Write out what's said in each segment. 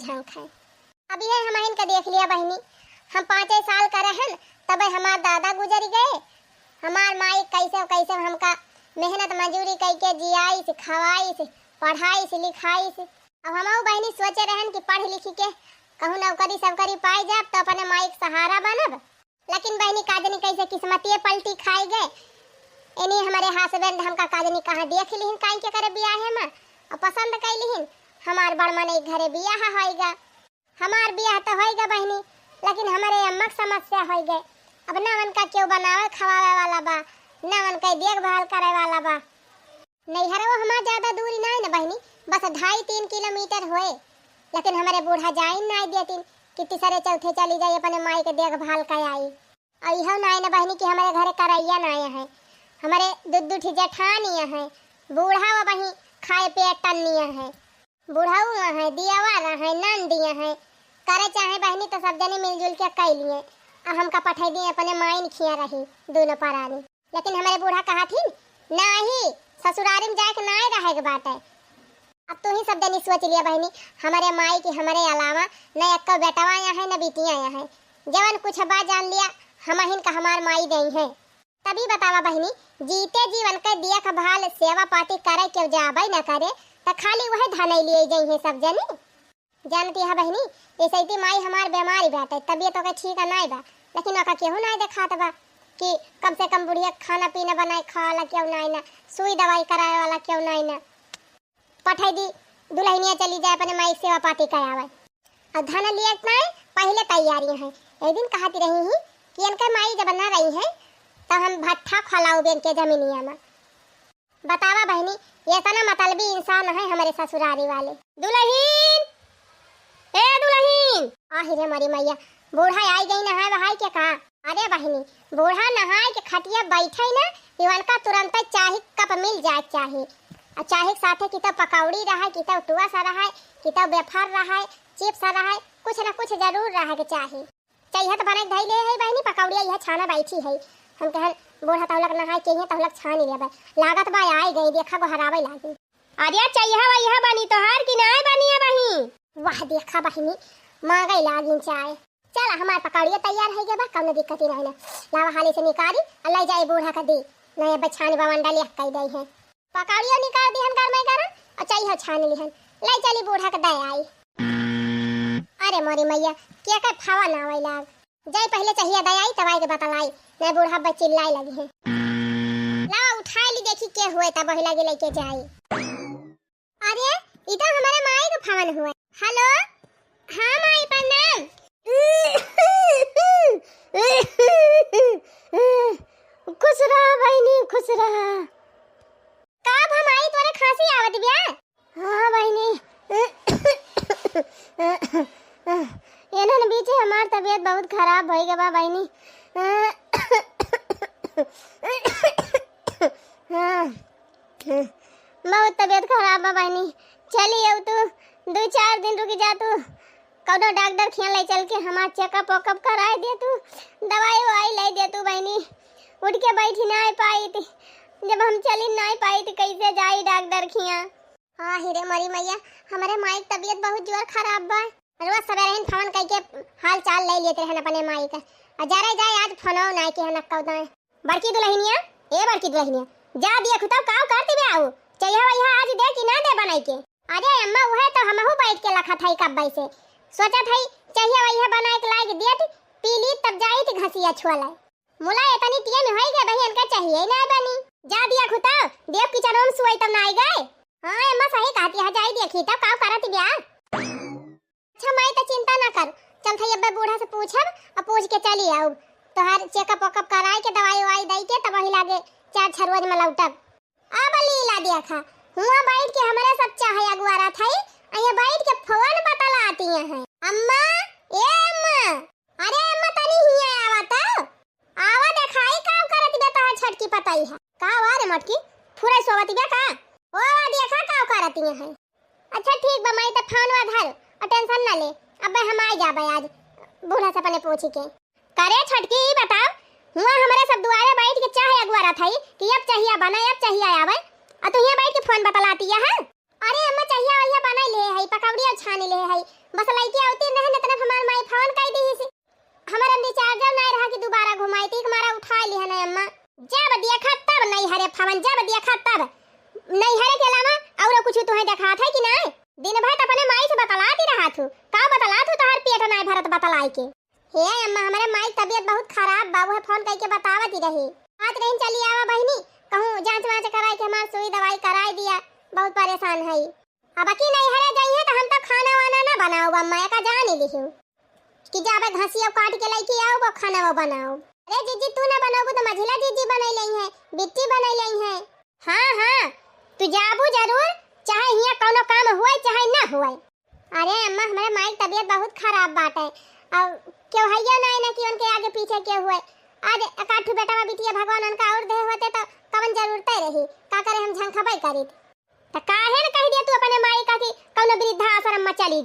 झांक है। अभी है हम इनका देख लिया बहनी, हम 5 साल का रहन तब हमार दादा गुजर गए। हमार माई कैसे कैसे हमका मेहनत मजूरी करके जियाई से खवाई से पढ़ाई से लिखाई से। अब हम बहनी सोचे रहन कि पढ़ लिखी के कहूँ नौकरी सबकरी पाई जाब तो अपने माई के सहारा बनब। लेकिन बहनी काजनी कैसे किस्मतिये पलटी खाई गए। इन्हीं हमारे हस्बैंड हमका काजनी कहाँ देख लिहिन काई के करे बियाह है मां और पसंद कर लिहिन। हमार बड़ मने घरे बियाह होएगा, हमार बियाह तो होएगा बहनी, लेकिन हमारे अम्मा समस्या हो गए। अब ना उनका क्यों बनावे खवावे वाला बा, ना उनका देखभाल करे वाला बा। नहीं हरे वो हमार ज्यादा दूरी नहीं ना बहनी, बस 2.5-3 किलोमीटर होए। लेकिन हमारे बूढ़ा जाई नहीं देतीन कि तीसरे चौथे चली जाए अपने माई के देखभाल कर आई। और यह नहीं ना बहनी कि हमारे घरे करैया नहीं है, हमारे दुद्दू जेठानिया है, बूढ़ा वो बही खाए पे टनिया है, बूढ़ाऊ है, दियावा है, नंदिया है। करे चाहे बहनी तो सब जने मिलजुल के कह लिए। अब हमका पठाई दिए अपने माइन खिया रही दोनों परानी। लेकिन हमारे बूढ़ा कहा थी नहीं ससुरारी में जाके ना रहे के बात है। अब तू ही सब जनी सोच लिया बहनी, हमारे माई की हमारे अलावा न एक बेटवा यहाँ है न बेटियाँ यहाँ है। जवन कुछ बा जान लिया हम का हमार माई गई है। तभी बतावा बहनी, जीते जीवन के दिया का भाल सेवा पाती करे क्यों जाबे न करे तो खाली वह धनई लिए गई है सब जनी। जानती है बहनी ऐसे ही माई हमार बीमारी बाटे, तबीयत ओके ठीक नहीं बा, लेकिन ओका केहू नहीं देखात बा कि कम से कम बुढ़िया खाना पीना बनाए खाला क्यों नहीं ना, सुई दवाई कराए वाला क्यों नहीं ना। पठाई दी दुल्हनिया चली जाए अपने माई सेवा पाती करावे। और धन लिए नहीं पहले तैयारियां हैं। एक दिन कहती रही ही कि इनके माई जब ना रही है तब हम भट्ठा खलाऊ बेन के जमीनिया में। बतावा बहनी ये तना मतलबी इंसान है हमारे ससुरारी वाले। दुल्हन ए दुल्हन आही रे मरी मैया, बूढ़ा आई गई नहाए बहाई के कहा। अरे बहनी बूढ़ा नहाए के खटिया बैठे ना इवन का तुरंत चाहे कप मिल जाए चाहिए। और चाहे साथे की तो पकौड़ी रहा कि तो टुआ सा रहा कि तो बेफर रहा चिप्स रहा कुछ ना कुछ जरूर रहा के चाहिए। चाहिए तो बने धई ले है बहनी पकौड़िया यह छाना बैठी है। हम कहन बूढ़ा तौलक नहाए के ही तौलक छान ले बे लागत बा आई गई देखा को हरावे लागी। अरे चाहिए वह बनी तो हर कि नहीं बनी है बहनी। वाह देखा बहनी मांगे लागिन चाय। चल हमार पकौड़िया तैयार है के बा कौनो दिक्कत ही नहीं ना। लावा हाली से निकाली अल्लाह जाए बूढ़ा का दी नया बछानी बवंडा ले कई दई है। पकौड़िया निकाल दी हम घर में करन और चाहिए छान लिहन लाई चली बूढ़ा का दे आई। अरे मोरी मैया क्या का फावा ना आवे लाग जाई पहले चाहिए दे आई तब आई के बतलाई मैं बूढ़ा बच्ची लाई लगी है। ला उठा ली देखी के हुए तब वही लगे लेके जाई। अरे इधर हमारे माई को फावन हुआ। हेलो हां माई प्रणाम। खुश रहा बहनी खुश रहा। कब हम आई तोरे खांसी आवत बिया। हां बहनी एनन बीच हमार तबीयत बहुत खराब भई गबा बहनी। बहुत तबीयत खराब बा बहनी। चली अब तू 2-4 दिन रुक जा तू कौनो डॉक्टर खिया ले चल के हमार चेकअप वकअप कराए दे तू दवाई ववाई ले दे तू बहनी। उठ के बैठी नहीं पाई थी जब हम चली नहीं पाई थी कैसे जाई डॉक्टर खिया। हाँ हिरे मरी मैया हमारे माई की तबीयत बहुत जोर खराब बा। रोज सवेरे फोन करके हाल चाल ले लेते हैं अपने माई का और जरा जाए आज फोनो नहीं के हन कौदा। बड़की दुल्हनिया ए बड़की दुल्हनिया जा दिया खुताव काव करती बे आऊ चाहिए वही आज दे कि ना दे बनाई के। अरे अम्मा वह तो हमहु बैठ के लखा थई कब्बई से सोचा थई चाहिए वही बनाए के लाग दियत पी ली तब जाई थी घसिया छुआला मुला इतनी तिया में होई गए बहन का चाहिए ना बनी। जा दिया खुताव देव की चरों में सुई तब ना आई गए। हां अम्मा सही कहती है जाई देखी तब काव करती बे। अच्छा मैं तो चिंता ना कर चल थई अब्बे बूढ़ा से पूछब और पूछ के चली आऊ तो हर चेकअप वकअप कराए के दवाई ववाई दई के तब वही लागे 4 रोज में लौटब। अब लीला देखा हुआ बैठ के हमारा सब चाहे अगुआरा थई अया बैठ के फोन बतला आती हैं। अम्मा ए अम्मा अरे अम्मा तनी हिया आवत आवा देखाई काम करत बे तो छटकी पताई है का वारे मटकी फुरे सोवत बे का ओ देखा का करती है। अच्छा ठीक बा मैं तो फोन धर और टेंशन ना ले अब हम आ जाबे आज बूढ़ा से अपने पूछी के करे छटकी बताओ हुआ हमारे सब दुआरे बैठ के चाहे अगुआरा थई कि अब चाहिए बना अब चाहिए आवे और तू यहां बैठ के फोन बतलाती है। अरे अम्मा चाहिए वही बना ले है पकौड़ी और छानी ले है बस लइके आवती रहे न तरफ हमार माई फोन कर दी सी हमारा रिचार्ज नहीं रहा कि दोबारा घुमाई थी हमारा उठा ली है ना अम्मा जब देखा तब नहीं हरे फवन जब देखा तब नहीं हरे के अलावा और कुछ तुम्हें देखा था कि नहीं दिन भर अपने माई से बतलाती रहा तू का बतला तू तोहर पेट नहीं भरत बतलाई के हे अम्मा हमारे माई तबीयत बहुत खराब बाबू है फोन करके बतावती रही बात नहीं चली आवा बहनी कहूं जांच वांच कराई के हमार सुई दवाई कराई दिया बहुत परेशान है अब की नहीं हरे गई है तो हम तो खाना वाना ना बनाओ अम्मा का जान ही लिखूं कि जाबे घसिया काट के लेके आओ वो खाना वो बनाओ अरे जीजी तू ना बनाओ तो मझिला जीजी बनाई लई है बिट्टी बनाई लई है हां हां तू जाबू जरूर चाहे हिया कोनो काम हुए चाहे ना हुए अरे अम्मा हमारे माई तबीयत बहुत खराब बात है अब क्यों हैया नहीं ना कि उनके आगे पीछे क्यों हुए आज एकाठू बेटा बिटिया भगवान उनका और दे होते तो कवन जरूरत रही का करे हम झंखबई करी त काहे न कह दिया तू अपने माई का कि कोनो वृद्धा आश्रम में चली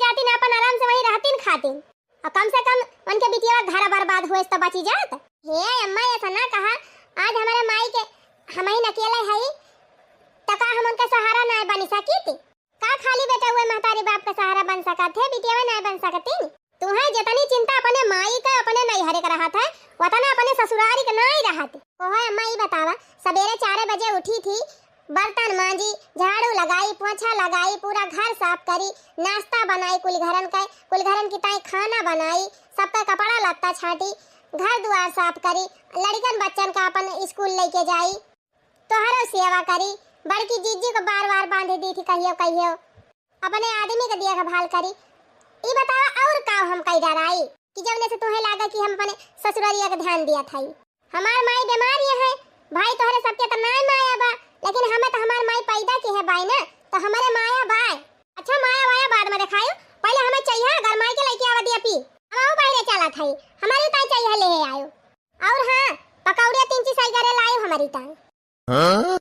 जाती ना अपन आराम से वहीं रहती न खाती और कम से कम उनके बिटिया घर बर्बाद हुए तो बची जात हे अम्मा ऐसा ना कहा आज हमारे माई के हम ही अकेले है तका हम उनका सहारा नहीं बन सकी थी का खाली बेटा हुए महतारी बाप का सहारा बन सका थे बिटिया में नहीं बन सकती तुम्हें जितनी चिंता अपने माई का अपने नहीं हरे का रहा था उतना अपने ससुरारी का नहीं रहा थी ओहे अम्मा ये बतावा सवेरे 4 बजे उठी थी बर्तन मांजी झाड़ू लगाई पोछा लगाई पूरा घर साफ करी नाश्ता बनाई कुल घरन की ताई खाना बनाई सबका कपड़ा लत्ता छाटी घर द्वार साफ करी लड़कन बच्चन का अपन स्कूल लेके जाई तोहरो सेवा करी बड़की जीजी को बार-बार बांधे दी थी कहियो अपने आदमी का देखभाल करी ई बतावा और का हम कई डराई कि जब ने से तुम्हें लागा कि हम अपने ससुरालिया का ध्यान दिया था हमार माई बीमार है भाई तोहरे सबके त नाम माया बा लेकिन हमें तो हमार माई पैदा की है बाई ना तो हमारे माया बाय अच्छा माया वाया बाद में दिखायो पहले हमें चाहिए अगर माई के लेके आवा दिया पी हम आओ बाहर चला था हमारी ताई चाहिए ले आयो और हां पकौड़िया 3 चीज सही करे लायो हमारी ताई हां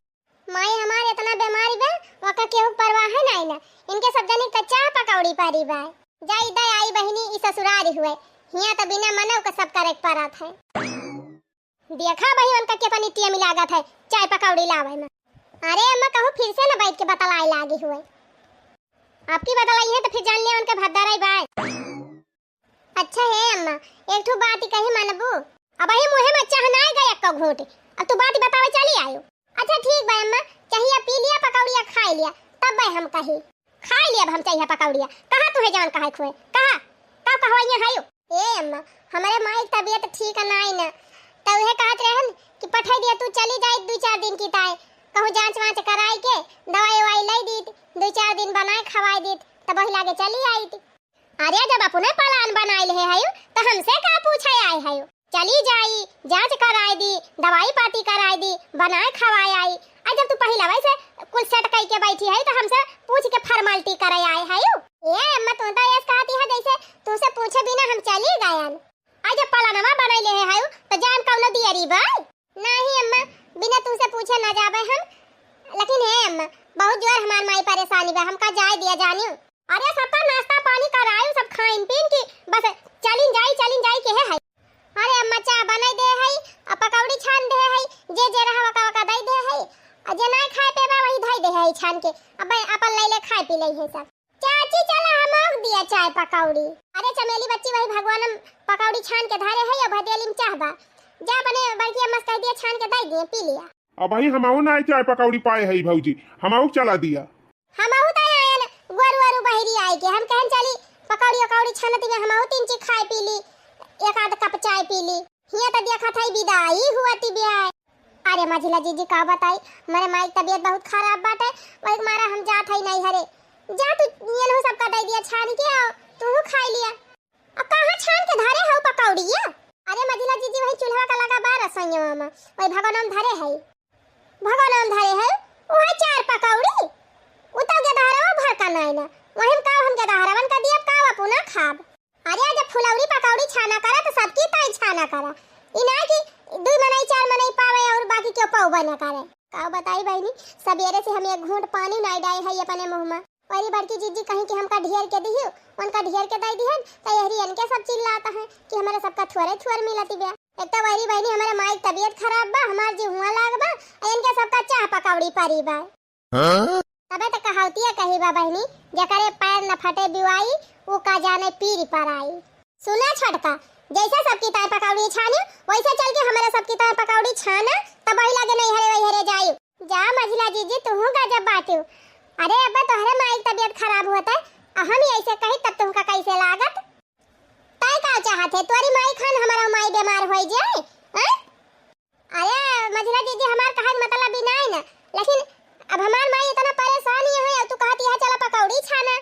माई हमारे इतना बीमारी बा वका केहू परवाह है नहीं ना इनके सब जने कच्चा पकौड़ी पारी बा जाई दई आई बहनी ई ससुरारी हुए हिया तो बिना मनव का सब करे पड़त है देखा भाई उनका कितनी टीम लागत है चाय पकौड़ी लावे में अरे अम्मा कहूं फिर से ना बैठ के बतलाई लागी हुए आपकी बतलाई है तो फिर जान ले उनके भद्दाराई बाय अच्छा है अम्मा एक ठो बात ही कही मनबू अब ही मुहे में चाहनाई गया का घोट अब तू बात बतावे चली आयो अच्छा ठीक बा अम्मा चाहिए पी लिया पकौड़िया खा लिया तब भाई हम कही खा लिया अब हम चाहिए पकौड़िया कहां तू है जान कहां खोए कहां का कहवाइया हायो ए अम्मा हमारे माई की तबीयत ठीक नहीं ना तो उहे कहत रहन कि पठाई दिया तू चली जाई 2-4 दिन की ताई कहूं जांच वांच कराई के दवाई वाई लाई दी 2-4 दिन बनाए खवाई दी तब वही लागे चली आई थी अरे जब अपने प्लान बनाई ले हायो तो हमसे का पूछे आए हायो चली जाई जांच कराई दी दवाई पाती कराई दी बनाए खवाई आई आज जब तू पहला वैसे कुल सेट कई के बैठी है तो हमसे पूछ के फॉर्मेलिटी करे आए हायो ए अम्मा तू तो ऐसे कहती है जैसे तुझसे पूछे बिना हम चली गयन आज प्लानवा बनाई ले हायो तो जान कौन दियरी भाई नहीं अम्मा बिना तुझसे पूछे ना जाबे हम लेकिन है अम्मा बहुत जोर हमार माई परेशानी बा हमका जाय दिया जानियो अरे सबका नाश्ता पानी करायो सब खाइन पीन की बस चलिन जाई के है अरे अम्मा चाय बनाई दे है आ पकौड़ी छान दे है जे रहा वका दई दे है आ जे ना खाए पे बा वही धई दे है छान के अब अपन ले ले खाए पी ले है सब चाची चला हम दिया चाय पकौड़ी अरे चमेली बच्ची वही भगवान पकौड़ी छान के धारे है या भदेली में चाहबा जा बने बल्कि मस्त कह दिया छान के दई दिए पी लिया अब भाई हमाऊ ना चाय पकौड़ी पाए है भौजी हमाऊ चला दिया हमाऊ त आयन गोरु बहरी आई के हम कहन चली पकौड़ी छानती में हमाऊ 3 चीज खाए पी ली एक आध कप चाय पी ली हिया त देखा था विदाई हुआ ती ब्याह अरे माझिला जीजी का बताई हमारे माई की तबीयत बहुत खराब बाटे वही मारा हम जात है नहीं हरे जा तू नियन हो सबका दे दिया छान के आओ तू खा लिया अब कहां छान के धारे हो पकौड़िया अरे मझिला जीजी वही चूल्हा का लगा बार संयम में वही भगवान धरे है वही 4 पकौड़ी उता के धारे वो भर का नहीं ना वही का हम के धारवन का दिया का अपना खाब अरे जब फुलौरी पकौड़ी छाना करा तो सबकी ताई छाना करा इना की 2 मनाई 4 मनाई पावे और बाकी क्यों पाव बना करे का बताई बहनी सवेरे से हम एक घूंट पानी नहीं डाई है अपने मुंह में और बड़की जीजी कहीं कि हमका ढेर के दियो उनका ढेर के दई दिहन तो यहरी इनके सब चिल्लाता है कि हमारे सबका थोड़े मिलती बे एक तो वही बहनी हमारे माई की तबीयत खराब बा हमार जी हुआ लाग बा इनके सबका चाह पकौड़ी पारी बा तबे तो कहावतिया कही बा बहनी, जकरे पैर न फटे बिवाई वो का जाने पीर पर आई। सुना छोटका, जैसे सबकी तार पकौड़ी छानी वैसे चल के हमारे सबकी तार पकौड़ी छाना, तब वही लगे नहीं हरे वही हरे जायू। जा मझिला जीजी तू गजब बाटू। अरे अब्बा तोहरे माई की तबीयत खराब होता है, हम ही ऐसे कही तब तुमका कैसे लागत? तय का चाहते तोरी माई खान हमारा माई बीमार हो जाए? अरे मझिला जीजी हमार कहा मतलब भी नहीं ना, लेकिन अब हमार माई इतना परेशान है तू कहती है चला पकौड़ी छाना।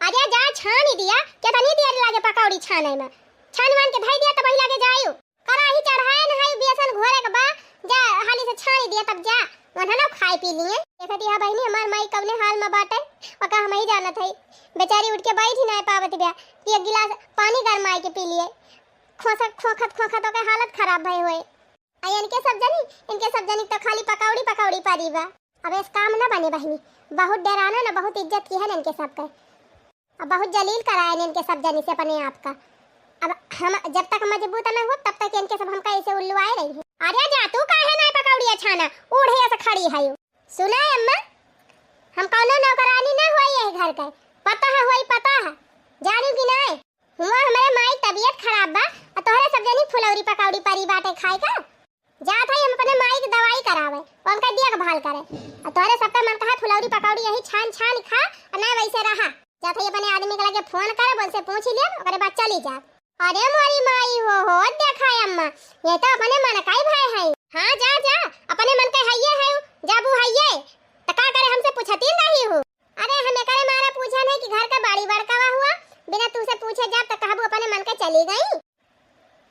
अरे जा छान ही दिया, कितनी देर लागे पकौड़ी छाने में? छानवान के धई दिया तब वही लागे जायू। कराही चढ़ाए न है बेसन घोरे के बा, जा हाली से छान ही दिया तब जा वहां ना खाई पी लिए। देखती है बहनी हमार माई कवने हाल में बाटे, ओका हम ही जानत है। बेचारी उठ के बैठ ही नहीं पावत बिया, एक गिलास पानी गरमाई के पी लिए, खोखत ओके हालत खराब भई होए। आ इनके सब जनी तो खाली पकौड़ी पकौड़ी पारी बा। अब इस काम ना बने बहनी, बहुत डराना ना, बहुत इज्जत की है इनके सब का, अब बहुत जलील कराए इनके सब जनी से अपने आप का। अब हम जब तक मजबूत न हो तब तक इनके सब हमका ऐसे उल्लुआए रही है। अरे जा तू काहे ना पकौड़ी छाना, उड़े से खड़ी है। सुना है अम्मा, हम कौनो नौकरानी ना हुई है घर का, पता है होई पता है, जानू कि नहीं? हुआ हमारे माई तबीयत खराब बा और तोहरे सब जनी फुलौरी पकौड़ी परी बाटे खाए का। जात है हम अपने माई की दवाई करावे और उनका देखभाल करे, और तोहरे सबका मन कहा फुलौरी पकौड़ी यही छान छान खा और ना वैसे रहा। जात है अपने आदमी के लगे फोन करे, बोल से पूछ लिया ओकरे बाद चली जा। अरे मोरी माई हो देखा है अम्मा, ये तो अपने मन का ही भाई है। हां जा जा अपने मन के हइये है, जाबू हइये त का करे हमसे पूछती नहीं हो। अरे हमें करे मारा पूछा नहीं कि घर का बाड़ी बड़कावा हुआ, बिना तू से पूछे जा त कहबू अपने मन के चली गई।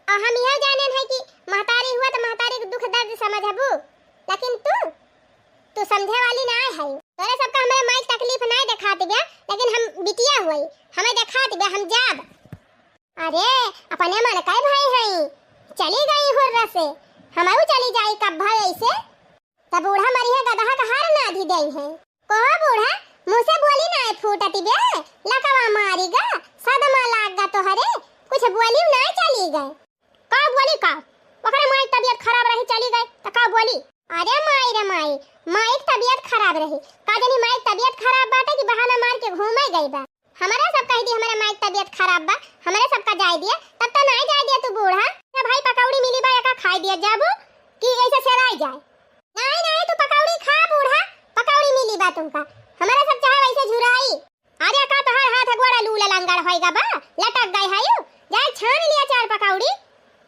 और हम यह जाने है कि महतारी हुआ तो महतारी के दुख दर्द समझबू, लेकिन तू समझे वाली ना है। तोरे सबका हमारे माई तकलीफ नहीं दिखाती बे, लेकिन हम बिटिया हुई हमें दिखाती बे, हम जाब। अरे अपने मन का भाई है, चली गई हुर्रा से हमारू चली जाई कब भाई ऐसे? तब बूढ़ा मरी है गधा का हार ना दी दई है। कहो बूढ़ा मुंह से बोली ना फूटती बे, लकवा मारी गा सदमा लाग गा तोहरे, कुछ बोली ना चली गए। का बोली का ओकरे माई तबीयत खराब रही चली गई त का बोली? अरे माई रे माई की तबीयत खराब रही का जानी माई तबीयत खराब बाटे कि बहाना मार के घूमे गई बा। हमारा सब कह दी हमारे माई तबीयत खराब बा, हमारे सबका जाय दिया तब तो नहीं जाय दिया तू बूढ़ा। ना भाई पकौड़ी मिली बा का खाई दिया जाबू कि ऐसे सेराई जाए? नहीं तू पकौड़ी खा बूढ़ा, पकौड़ी मिली बा तुमका, हमारा सब चाहे वैसे झुराई। अरे का तोहर हाथ गोड़ा लूला लंगड़ होएगा बा, लटक गई है जाए छान लिया चार पकौड़ी।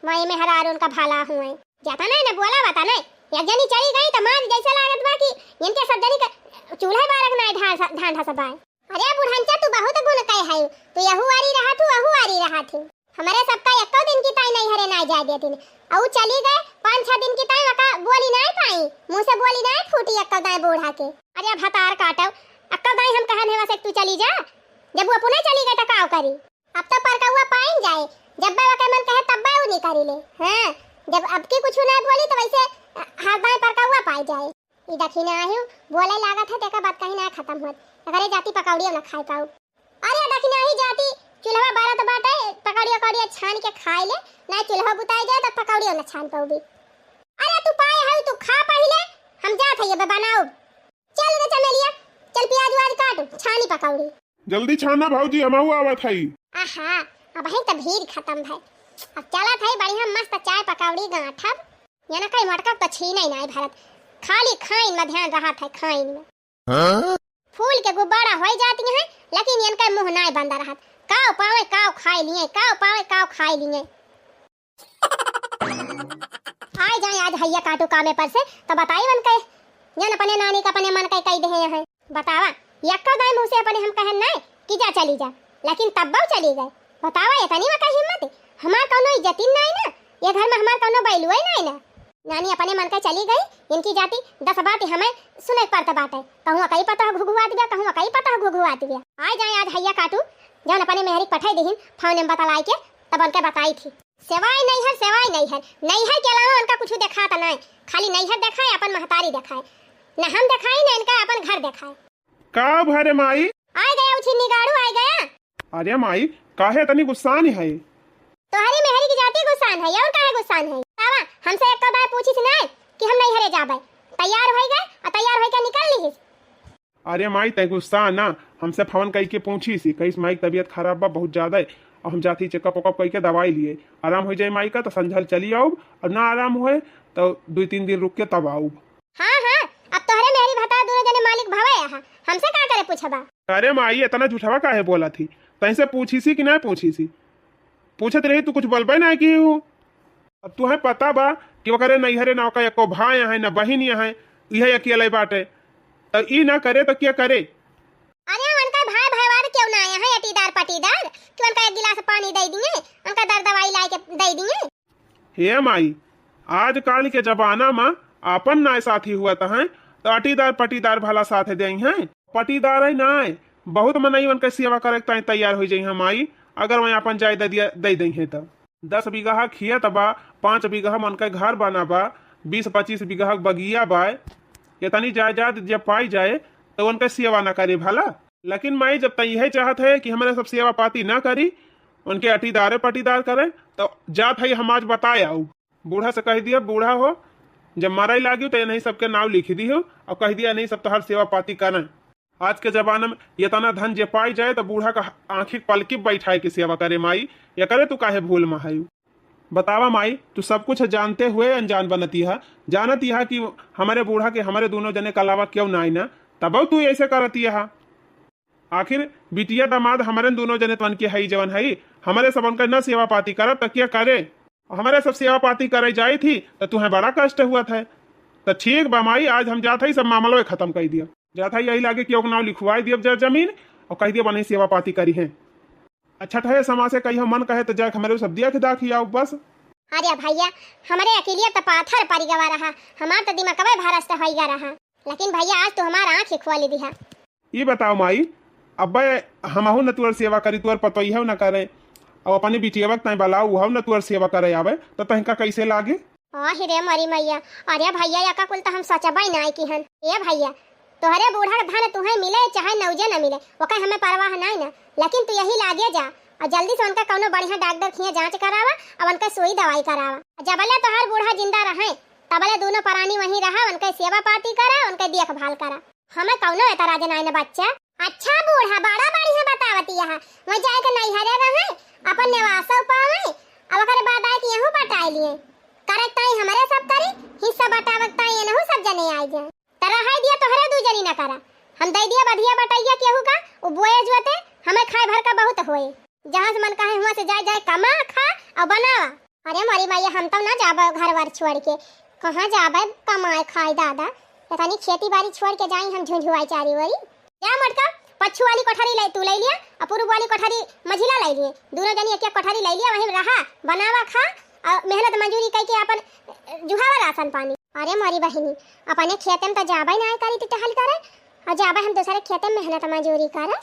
माई में हरार उनका भाला हुए जाता नहीं ना बोला बता नहीं, एक जनी चली गई तो मान जैसा लागत बा कि इनके सब जनी का चूल्हा बारक नहीं ढांढा सब है। अरे बुढ़ंचा तू बहुत गुण कहे है, तू यहू वारी रहा तू वहू वारी रहा थी, हमारे सबका एको दिन की ताई नहीं हरे ना जाय देती और चली गए 5-6 दिन की ताई वका बोली नहीं पाई, मुंह से बोली नहीं फूटी अक्कल दाई बूढ़ा के। अरे भतार काटो अक्कल दाई हम कहन है वैसे तू चली जा, जब वो पुणे चली गई त काव करी? अब तो पर हुआ पाइन जाए, जब बा वका मन कहे तब बा नहीं करी ले। हां जब अब की कुछ नहीं बोली तो वैसे हाथ दाई पर हुआ पाई जाए। ई देखी ना आहियो बोले लागत है तेका बात कहीं ना खत्म होत, अरे जाती पकौड़ियों ना खाए पाऊ। अरे देखी नहीं जाती चूल्हा बारत बाटे पकौड़ियों छान के खाए ले, ना चूल्हा बुताई जाए तो पकौड़ियों ना छान पाऊ भी। अरे तू पाए है तू खा पहले, हम जात है ये बनाओ। चल रे चमेलिया चल प्याज वाज काट छानी पकौड़ी जल्दी छाना भौजी हमहू आवत है। आहा अब है त भीड़ खत्म भाई, अब चलत है बढ़िया मस्त चाय पकौड़ी गांठब, ये ना कई मटका तो छीन ही नहीं भारत, खाली खाइन में ध्यान रहा था खाइन में। फूल के गुब्बारा हो जाती हैं लेकिन इनका मुंह नहीं बंद रहा, काव पावे काव खाई लिए, काव पावे काव खाई लिए। आए जाए आज हैया काटो कामे पर से तो बताई मन के जन अपने नानी का अपने मन के कह दे है, बतावा यक्का दाई मुंह से अपने हम कहन नहीं कि जा चली जा, लेकिन तब बाऊ चली गए। बतावा ये तनी में का हिम्मत हमार कोनो इज्जत नहीं ना, ये घर में हमार कोनो बैलू ही नहीं ना। नानी अपने मन के चली गई, इनकी जाती 10 बात हमें सुने पड़ता बात है, कहूँ कहीं पता घुघुआत गया, कहूँ कहीं पता घुघुआत गया। आए जाए आज हैया काटू जन अपने मेहरी पठाई दीहिन फोन में बतलाई के तब उनके बताई थी। सेवाई नहीं है के अलावा उनका कुछ दिखाता नहीं, खाली नहीं है दिखाए अपन महतारी दिखाए, न हम दिखाई न इनका अपन घर दिखाए। का भरे माई आ गया उछिन्नी गाड़ू आ गया। अरे माई काहे तनी गुस्सान है? तोहरी मेहरी की जाती गुस्सान है और काहे गुस्सान है? तावा हमसे एक बार पूछी थी ना कि हम नहीं हरे जाबे, तैयार हो गए और तैयार होके निकल ली। अरे माई तय गुस्सा ना, हमसे फोन कई के पूछी सी, कहीं माई की तबीयत खराब बा बहुत ज्यादा है, और हम जाती चेकअप वकअप कई के दवाई लिए, आराम हो जाए माई का तो संझल चली आओ, और ना आराम होए तो 2-3 दिन रुक के तब आओ। हाँ हाँ, अब तोहरे मेरी भता दोनों जने मालिक भवे यहाँ, हमसे का करे पूछबा। अरे माई इतना झूठवा काहे बोला थी, तैसे पूछी सी कि नहीं पूछी सी, पूछत रही तू कुछ बोलबे ना की हूँ। अब तुम्हें पता बा कि वकरे नैहरे ना का एको भाई है ना बहन है, यह अकेले बाटे, तो ई ना करे तो क्या करे। अरे उनका भाई भाईवार क्यों ना आया है, अटीदार पटीदार क्यों, उनका एक गिलास पानी दे दिए, उनका दर्द दवाई ला के दे दिए। हे माई आजकल के जमाना में आपन नाय साथी हुआ है तो अटीदार पटीदार भला साथ दे हैं, पटीदार है नाय बहुत मनई उनके सेवा करे तैयार हो जाई माई, अगर वही अपन जाय दे दी है तो 10 बीघा खेत बा, 5 बीघा उनके घर बना बा, 20-25 बीघा बगिया बा, इतनी जायदाद जब पाई जाए तो उनके सेवा ना करे भला। लेकिन माई जब तय यही चाहत है कि हमारे सब सेवा पाती ना करी, उनके अटीदारे पटीदार करे, तो जात है हम आज बताए आऊ, बूढ़ा से कह दिया बूढ़ा हो जब मारा लागी तो नहीं सबके नाम लिख दी हो, और कह दिया नहीं सब तो हर सेवा पाती करें। आज के जमाने में इतना धन जे पाई जाए तो बूढ़ा का आंखी पलकी बैठाए की सेवा करे माई, या करे तू काहे भूल महायु। बतावा माई तू सब कुछ जानते हुए अनजान बनती है, जानती है कि हमारे बूढ़ा के हमारे दोनों जने के अलावा क्यों ना आई ना, तब तू ऐसे करती है। आखिर बिटिया दामाद हमारे दोनों जने तन के हई जवन हई, हमारे सब उनका न सेवा पाती करब तो क्या करे, हमारे सब सेवा पाती करे जाई थी तो तुम्हें बड़ा कष्ट हुआ था। तो ठीक बा माई आज हम जाते ही सब मामलों खत्म कर दिया, जाता यही लागे कि नाव लिखवाई दिया जमीन और कह दिया बनी सेवा पाती करी है। अच्छा ठहे समाज से कही मन कहे तो जाए हमारे सब दिया खिदा खिया बस। अरे भैया हमारे अकेलिया तो पाथर पड़ी गवा रहा, हमार तो दिमाग कबे भारस होई गा रहा, लेकिन भैया आज तो हमारा आँख खोली दी है। ये बताओ माई अब हमहू न तुअर सेवा करी, तुअर पतो ही न करे, और अपनी बिटिया वक्त बला वह न तुअर सेवा करे आवे तो तहका कैसे लागे। रे मरी मैया, अरे भैया या का कुल तो हम सचबाई ना की हन। ए भैया तोहरे बूढ़ा धन तुम्हें मिले चाहे नौजे न मिले ओकर हमें परवाह नहीं ना, लेकिन तू यही लागे जा और जल्दी से उनका कोनो बढ़िया डॉक्टर खिया जांच करावा और उनका सुई दवाई करावा, जबले तोहर बूढ़ा जिंदा रहे तबले दोनों प्राणी वहीं रहा, उनके सेवा पाती करा, उनके देखभाल करा, हमें कौनो एतराज नहीं ना बच्चा। अच्छा बूढ़ा बड़ा बढ़िया बतावती है, वहीं जाए के नैहरे रहे अपन निवास पावे, अब अगर बाद आए कि यहूं पटाई लिए करत ताई हमारे सब करी हिस्सा बटावक ताई एनहु सब जने आई जाए, तरह है दिया तोहरे दू जनी ना करा, हम दे दिया बधिया बटाइया केहू का वो बोए जोते हमें खाए भर का बहुत होए, जहां से मन कहे हुआ से जाए जाए कमा खा और बनावा। अरे मारी मैया हम तो ना जाबे घर बार छोड़ के, कहां जाबे कमाए खाए दादा, पता नहीं खेती बाड़ी छोड़ के जाई हम झुंझुआई चारी वरी। जा मटका पछू वाली कोठरी ले तू ले लिया और पूर्व वाली कोठरी मझिला ले लिए, दोनों जनी एक एक कोठरी ले लिया, वहीं रहा बनावा खा और मेहनत मजदूरी करके अपन जुहावा राशन पानी। अरे मारी बहिनी अपने खेत में तो जाबे ना करी टहल करे और जाबे हम दूसरे खेत में मेहनत मजदूरी करे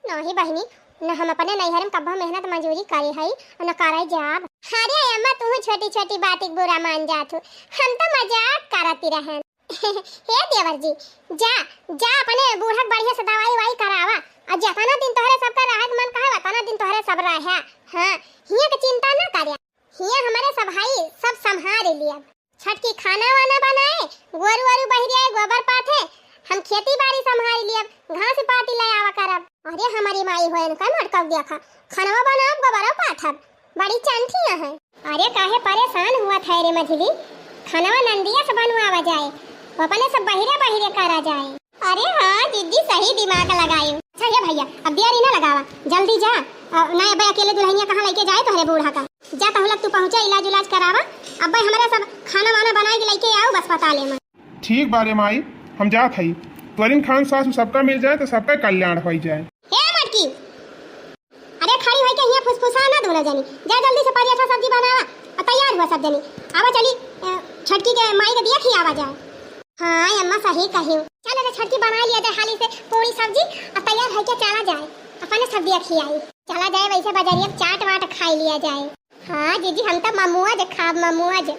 नहीं बहिनी, न हम अपने नैहर में कब्बा मेहनत मजदूरी करे हई और न करे जाब। अरे अम्मा तू छोटी छोटी बात एक बुरा मान जात हो, हम तो मजाक करती रहे। हे देवर जी जा जा अपने बूढ़ा बढ़िया से दवाई वाई करावा और जितना दिन तोहरे सबका राहत मन कहे उतना दिन तोहरे सब रहे। हां हिया के चिंता ना करे, हिया हमारे सब भाई सब संभाल लिया, छठ की खाना वाना बनाए, गोरु वारु बहिरिया गोबर पाथे, हम खेती बाड़ी संभाल लिया, घास पाती ले आवा करब। अरे हमारी माई होए न का मटकब देखा खाना बनाब गोबर पाथब, बड़ी चंठिया है। अरे काहे परेशान हुआ था रे मझली, खाना नंदिया से बनवावा जाए अपने सब बहिरे बहिरे करा जाए। अरे हाँ दीदी सही दिमाग लगाए। अच्छा ये भैया अब देरी ना लगावा, जल्दी जा नया भाई अकेले दुल्हनिया कहाँ लेके जाए तोहरे बूढ़ा का, जा तो तू पहुंचा इलाज उलाज करावा, अब भाई हमारा सब खाना वाना बना के लेके आओ बस अस्पताल में। ठीक बारे माई हम जात हई, त्वरिन खान सास सबका मिल जाए तो सबका कल्याण हो जाए। ए मटकी अरे खड़ी होई के हिया फुसफुसा ना दोनों जनी, जा जल्दी से परिया सब्जी बनावा और तैयार हुआ सब जनी, आवा चली छटकी के माई के दिया खियावा जाए। हाँ अम्मा सही कही, चलो रे छटकी बना लिया जाए हाली से पूरी सब्जी और तैयार है के चला जाए अपने सब्जी खियाई, चला जाए वैसे बाजारिया चाट वाट खाई लिया जाए। हाँ जीजी हम तो ममुआ जे खाब ममुआ जे।